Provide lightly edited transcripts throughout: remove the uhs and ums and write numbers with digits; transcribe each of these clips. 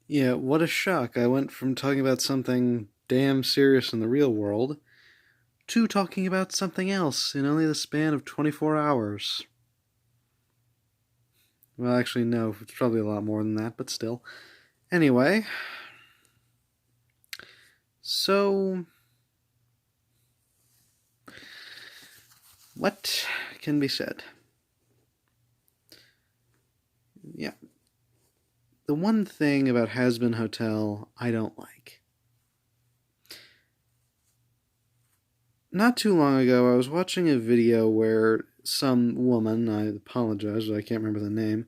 Yeah, what a shock. I went from talking about something damn serious in the real world to talking about something else in only the span of 24 hours. Well, actually, no, it's probably a lot more than that, but still. Anyway, so what can be said? Yeah, the one thing about Hazbin Hotel I don't like. Not too long ago, I was watching a video where some woman, I apologize, I can't remember the name,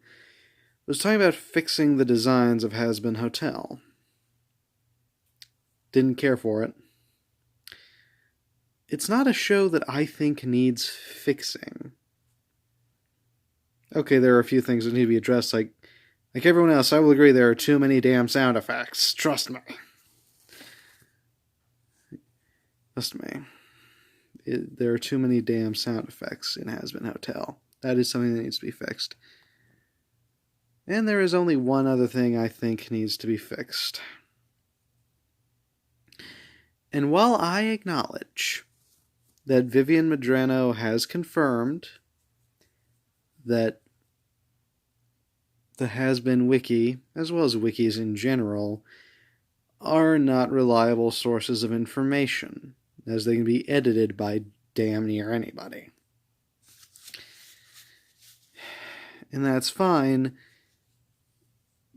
was talking about fixing the designs of Hazbin Hotel. Didn't care for it. It's not a show that I think needs fixing. Okay, there are a few things that need to be addressed, like everyone else, I will agree there are too many damn sound effects. Trust me. Trust me. There are too many damn sound effects in Hazbin Hotel. That is something that needs to be fixed. And there is only one other thing I think needs to be fixed. And while I acknowledge that Vivian Madrano has confirmed that the Hazbin Wiki, as well as wikis in general, are not reliable sources of information, as they can be edited by damn near anybody. And that's fine.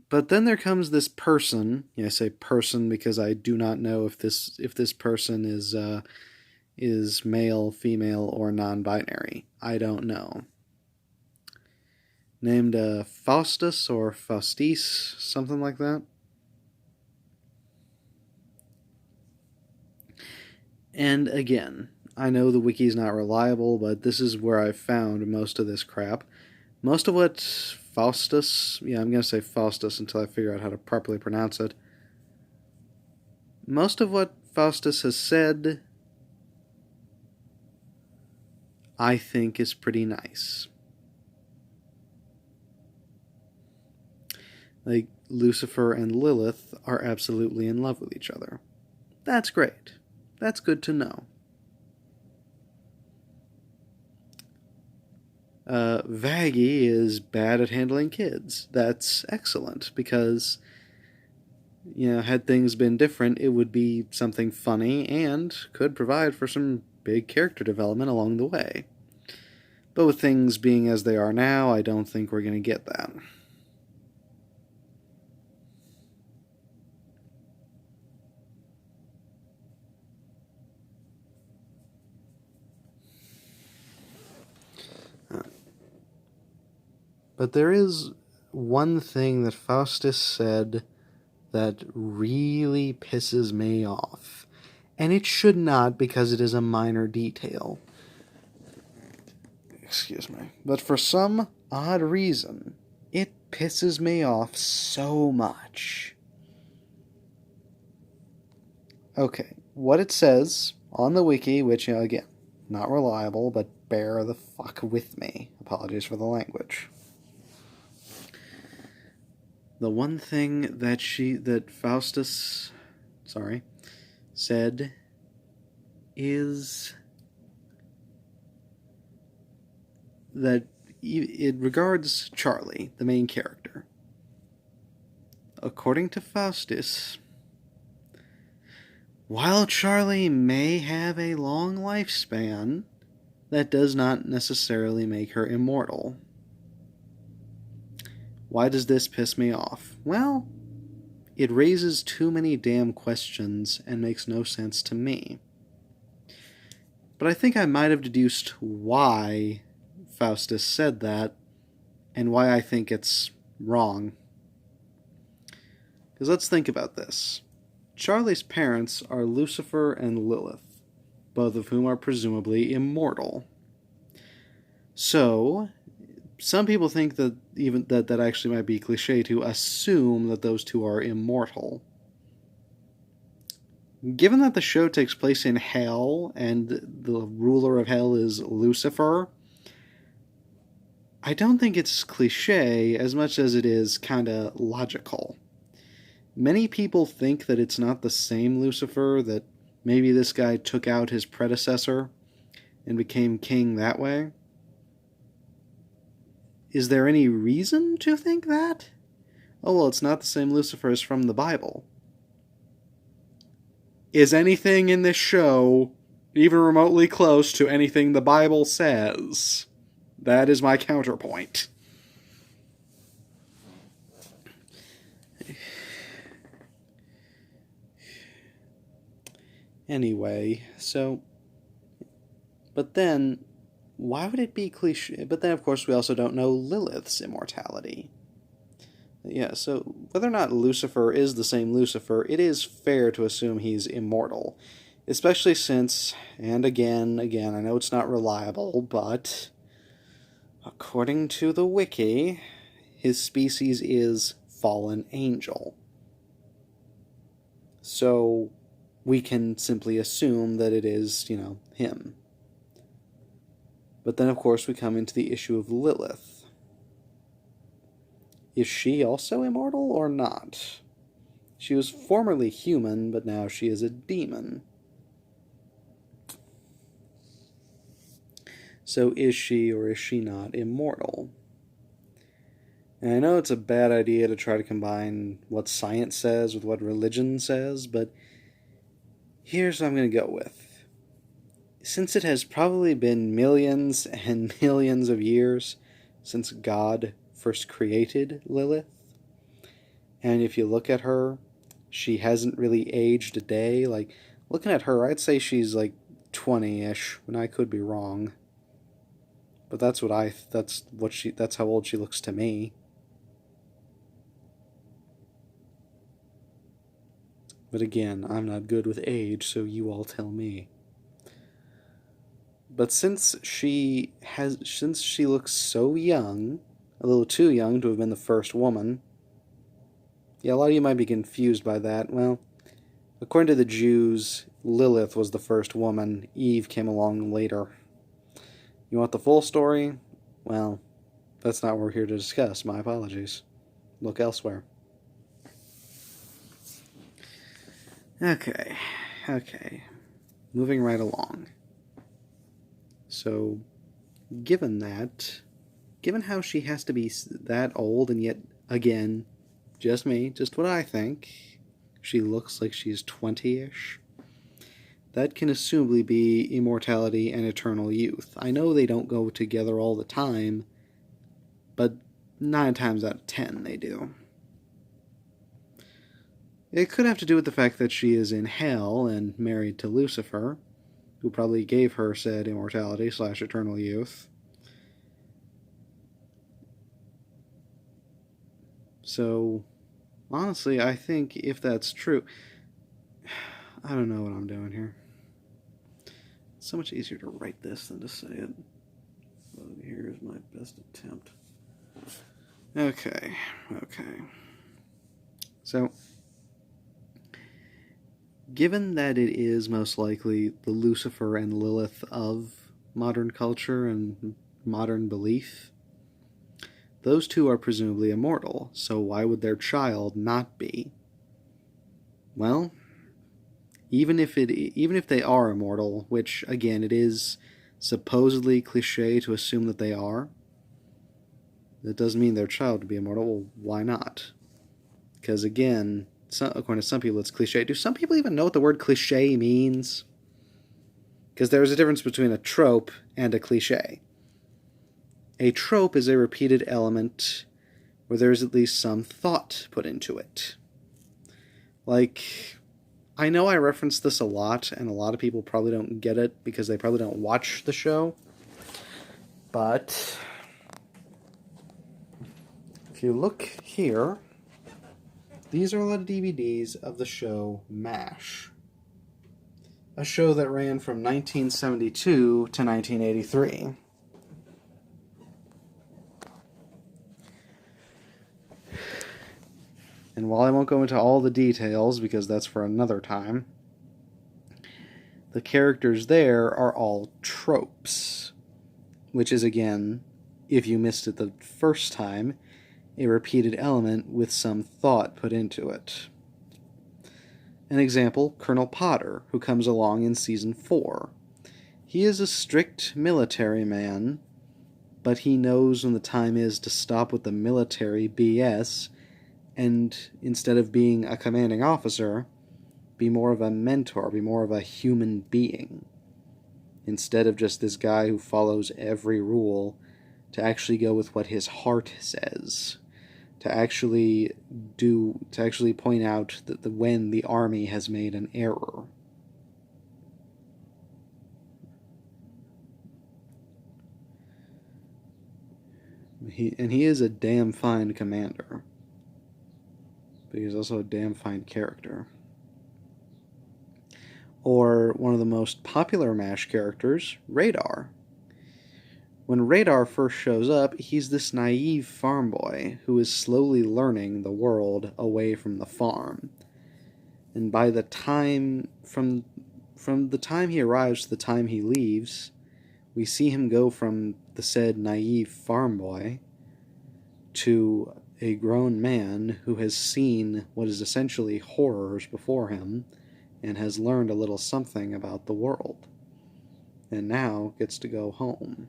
But then there comes this person. I say person because I do not know if this person is male, female, or non-binary. I don't know. Named Faustus or Faustisse, something like that. And again, I know the wiki's not reliable, but this is where I've found most of this crap. Most of what Faustus, I'm going to say Faustus until I figure out how to properly pronounce it. Most of what Faustus has said, I think, is pretty nice. Like, Lucifer and Lilith are absolutely in love with each other. That's great. That's good to know. Vaggie is bad at handling kids. That's excellent because, had things been different, it would be something funny and could provide for some big character development along the way. But with things being as they are now, I don't think we're going to get that. But there is one thing that Faustus said that really pisses me off. And it should not because it is a minor detail. Excuse me. But for some odd reason, it pisses me off so much. Okay, what it says on the wiki, which, again, not reliable, but bear the fuck with me. Apologies for the language. The one thing that Faustus, said is that it regards Charlie, the main character. According to Faustus, while Charlie may have a long lifespan, that does not necessarily make her immortal. Why does this piss me off? Well, it raises too many damn questions and makes no sense to me. But I think I might have deduced why Faustus said that and why I think it's wrong. Because let's think about this. Charlie's parents are Lucifer and Lilith, both of whom are presumably immortal. So, some people think that even that actually might be cliche to assume that those two are immortal. Given that the show takes place in hell and the ruler of hell is Lucifer, I don't think it's cliche as much as it is kind of logical. Many people think that it's not the same Lucifer, that maybe this guy took out his predecessor and became king that way. Is there any reason to think that? Oh, well, it's not the same Lucifer as from the Bible. Is anything in this show even remotely close to anything the Bible says? That is my counterpoint. Anyway, but then, why would it be cliche? But then, of course, we also don't know Lilith's immortality. Yeah, so whether or not Lucifer is the same Lucifer, it is fair to assume he's immortal. Especially since, and again, I know it's not reliable, but according to the wiki, his species is fallen angel. So we can simply assume that it is, him. But then, of course, we come into the issue of Lilith. Is she also immortal or not? She was formerly human, but now she is a demon. So is she or is she not immortal? And I know it's a bad idea to try to combine what science says with what religion says, but here's what I'm going to go with. Since it has probably been millions and millions of years since God first created Lilith, and if you look at her, she hasn't really aged a day. Like, looking at her, I'd say she's like 20-ish, and I could be wrong. But that's how old she looks to me. But again, I'm not good with age, so you all tell me. But since she looks so young, a little too young to have been the first woman. Yeah, a lot of you might be confused by that. Well, according to the Jews, Lilith was the first woman. Eve came along later. You want the full story? Well, that's not what we're here to discuss. My apologies. Look elsewhere. Okay. Moving right along. So, given how she has to be that old, and yet, again, just what I think, she looks like she's 20-ish, that can assumably be immortality and eternal youth. I know they don't go together all the time, but 9 times out of 10 they do. It could have to do with the fact that she is in hell and married to Lucifer, who probably gave her said immortality / eternal youth. So, honestly, I think if that's true, I don't know what I'm doing here. It's so much easier to write this than to say it. Well, here's my best attempt. Okay. So, given that it is most likely the Lucifer and Lilith of modern culture and modern belief, those two are presumably immortal, so why would their child not be? Well, even if they are immortal, which, again, it is supposedly cliche to assume that they are, that doesn't mean their child would be immortal. Well, why not? Because, again, according to some people, it's cliche. Do some people even know what the word cliche means? Because there is a difference between a trope and a cliche. A trope is a repeated element where there is at least some thought put into it. Like, I know I reference this a lot, and a lot of people probably don't get it because they probably don't watch the show. But if you look here, these are a lot of DVDs of the show MASH. A show that ran from 1972 to 1983. And while I won't go into all the details, because that's for another time, the characters there are all tropes. Which is, again, if you missed it the first time, a repeated element with some thought put into it. An example, Colonel Potter, who comes along in Season 4. He is a strict military man, but he knows when the time is to stop with the military BS, and instead of being a commanding officer, be more of a mentor, be more of a human being. Instead of just this guy who follows every rule, to actually go with what his heart says. To actually point out that when the army has made an error. He is a damn fine commander. But he's also a damn fine character. Or one of the most popular MASH characters, Radar. When Radar first shows up, he's this naive farm boy who is slowly learning the world away from the farm. And by the time, from the time he arrives to the time he leaves, we see him go from the said naive farm boy to a grown man who has seen what is essentially horrors before him and has learned a little something about the world, and now gets to go home.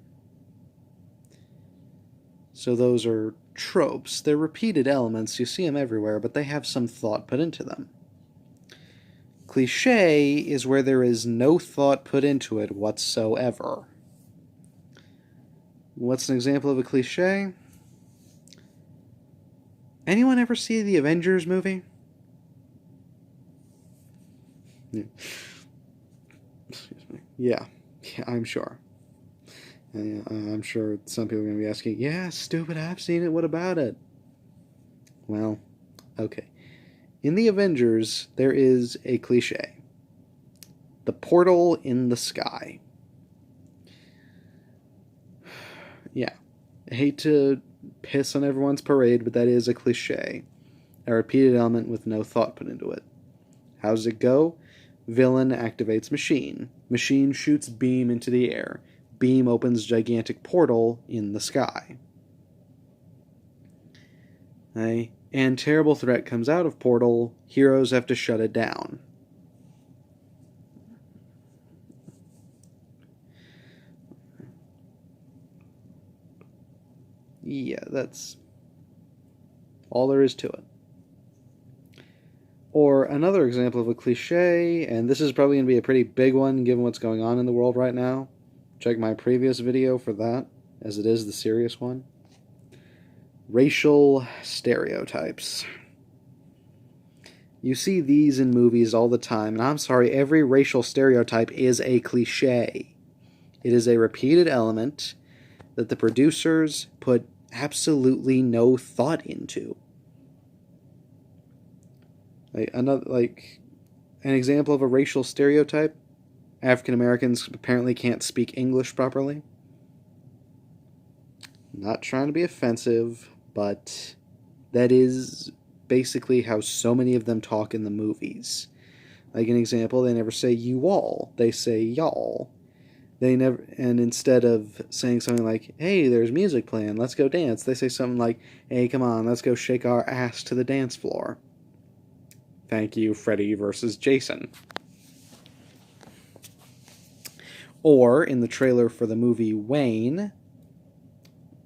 So those are tropes. They're repeated elements. You see them everywhere, but they have some thought put into them. Cliché is where there is no thought put into it whatsoever. What's an example of a cliché? Anyone ever see the Avengers movie? Yeah, I'm sure. I'm sure some people are going to be asking, yeah, stupid, I've seen it, what about it? Well, okay. In the Avengers, there is a cliché. The portal in the sky. Yeah. I hate to piss on everyone's parade, but that is a cliché. A repeated element with no thought put into it. How does it go? Villain activates machine. Machine shoots beam into the air. Beam opens gigantic portal in the sky. Okay. And terrible threat comes out of portal. Heroes have to shut it down. Yeah, that's all there is to it. Or another example of a cliché, and this is probably going to be a pretty big one given what's going on in the world right now. Check my previous video for that, as it is the serious one. Racial stereotypes. You see these in movies all the time, and I'm sorry, every racial stereotype is a cliché. It is a repeated element that the producers put absolutely no thought into. An example of a racial stereotype: African Americans apparently can't speak English properly. Not trying to be offensive, but that is basically how so many of them talk in the movies. Like an example, they never say you all, they say y'all. And instead of saying something like, hey, there's music playing, let's go dance, they say something like, hey, come on, let's go shake our ass to the dance floor. Thank you, Freddy versus Jason. Or, in the trailer for the movie Wayne,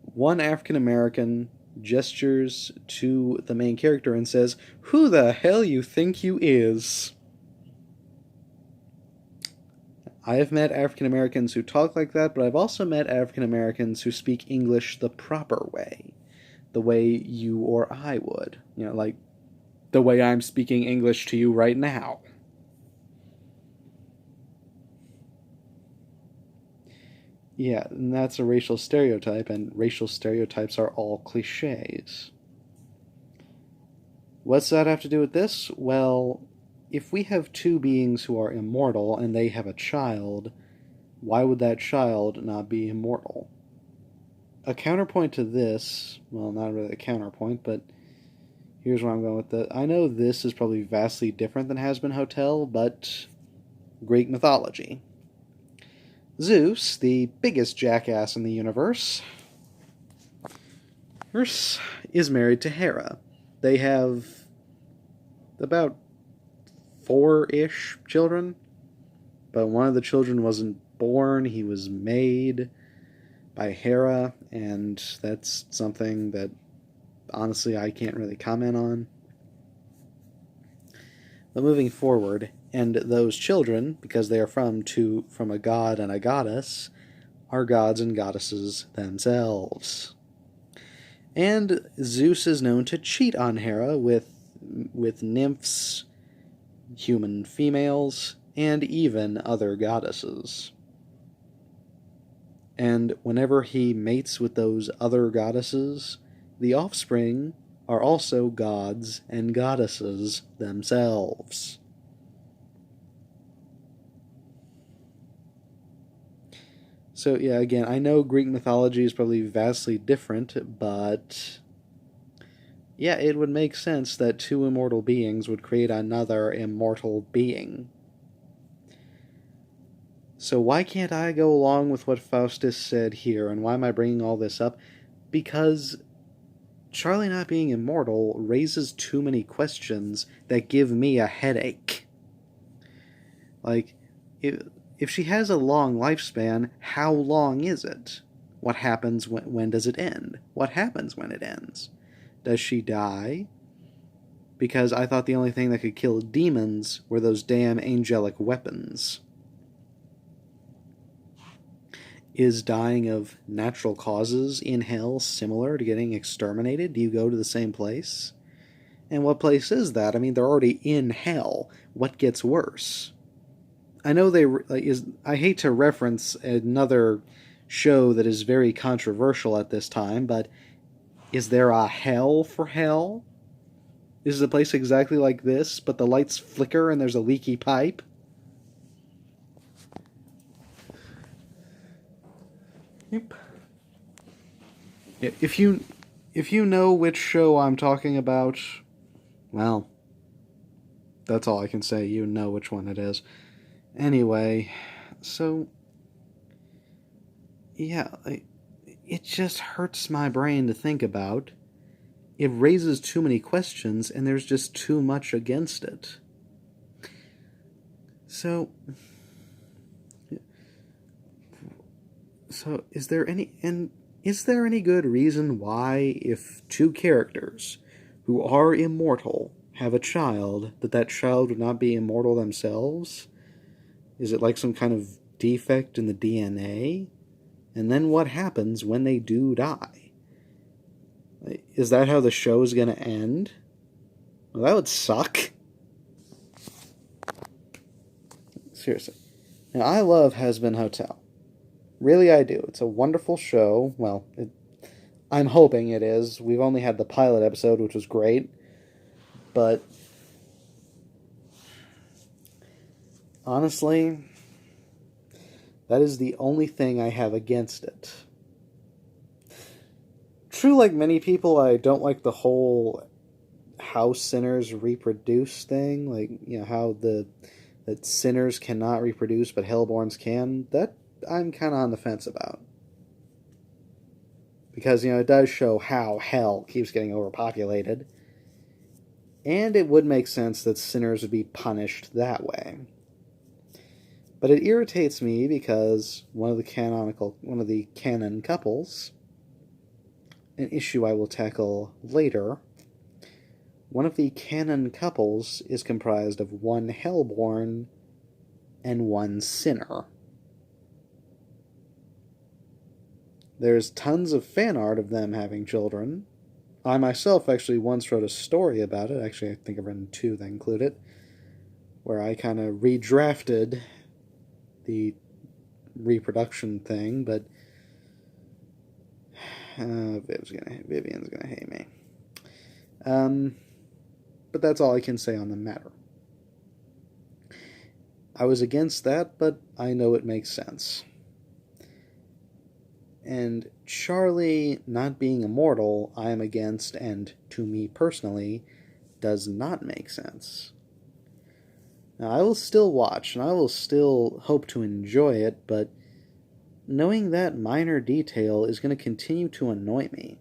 one African American gestures to the main character and says, who the hell you think you is? I have met African Americans who talk like that, but I've also met African Americans who speak English the proper way. The way you or I would. Like the way I'm speaking English to you right now. Yeah, and that's a racial stereotype, and racial stereotypes are all cliches. What's that have to do with this? Well, if we have two beings who are immortal and they have a child, why would that child not be immortal? A counterpoint to this, well, not really a counterpoint, but here's where I'm going with that. I know this is probably vastly different than Hazbin Hotel, but Greek mythology. Zeus, the biggest jackass in the universe, is married to Hera. They have about 4-ish children, but one of the children wasn't born, he was made by Hera, and that's something that honestly I can't really comment on. But moving forward, and those children, because they are from a god and a goddess, are gods and goddesses themselves. And Zeus is known to cheat on Hera with nymphs, human females, and even other goddesses. And whenever he mates with those other goddesses, the offspring are also gods and goddesses themselves. So yeah, again, I know Greek mythology is probably vastly different, but yeah, it would make sense that two immortal beings would create another immortal being. So why can't I go along with what Faustisse said here, and why am I bringing all this up? Because Charlie not being immortal raises too many questions that give me a headache. Like, if she has a long lifespan, how long is it? What happens when does it end? What happens when it ends? Does she die? Because I thought the only thing that could kill demons were those damn angelic weapons. Is dying of natural causes in hell similar to getting exterminated? Do you go to the same place? And what place is that? I mean, they're already in hell. What gets worse? I know I hate to reference another show that is very controversial at this time, but is there a hell for hell? Is the place exactly like this, but the lights flicker and there's a leaky pipe? Yep. If you know which show I'm talking about, well, that's all I can say. You know which one it is. Anyway, so yeah, it just hurts my brain to think about. It raises too many questions, and there's just too much against it. So is there any good reason why, if two characters who are immortal have a child, that child would not be immortal themselves? Is it like some kind of defect in the DNA? And then what happens when they do die? Is that how the show is going to end? Well, that would suck. Seriously. Now, I love Hazbin Hotel. Really, I do. It's a wonderful show. Well, I'm hoping it is. We've only had the pilot episode, which was great. But honestly, that is the only thing I have against it. True, like many people, I don't like the whole how sinners reproduce thing. Like, you know, how that sinners cannot reproduce, but hellborns can. That I'm kind of on the fence about. Because, you know, it does show how hell keeps getting overpopulated. And it would make sense that sinners would be punished that way. But it irritates me because one of the canon couples, an issue I will tackle later, one of the canon couples is comprised of one hellborn and one sinner. There's tons of fan art of them having children. I myself actually once wrote a story about it. Actually, I think I've written 2 that include it, where I kind of redrafted the reproduction thing, but Vivian's gonna hate me. But that's all I can say on the matter. I was against that, but I know it makes sense. And Charlie not being immortal, I am against, and to me personally, does not make sense. Now, I will still watch, and I will still hope to enjoy it, but knowing that minor detail is going to continue to annoy me.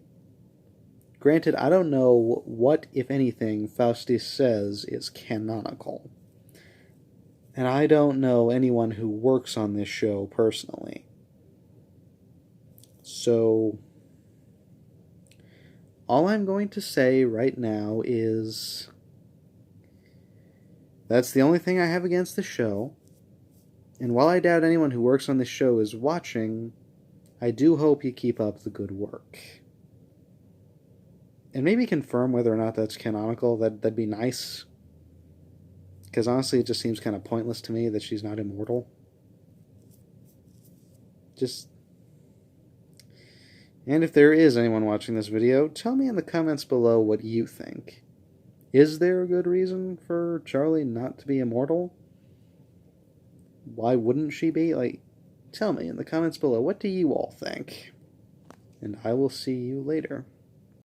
Granted, I don't know what, if anything, Faustisse says is canonical. And I don't know anyone who works on this show personally. So, all I'm going to say right now is that's the only thing I have against the show. And while I doubt anyone who works on this show is watching, I do hope you keep up the good work. And maybe confirm whether or not that's canonical. That'd be nice. Because honestly, it just seems kind of pointless to me that she's not immortal. And if there is anyone watching this video, tell me in the comments below what you think. Is there a good reason for Charlie not to be immortal? Why wouldn't she be? Tell me in the comments below, what do you all think? And I will see you later.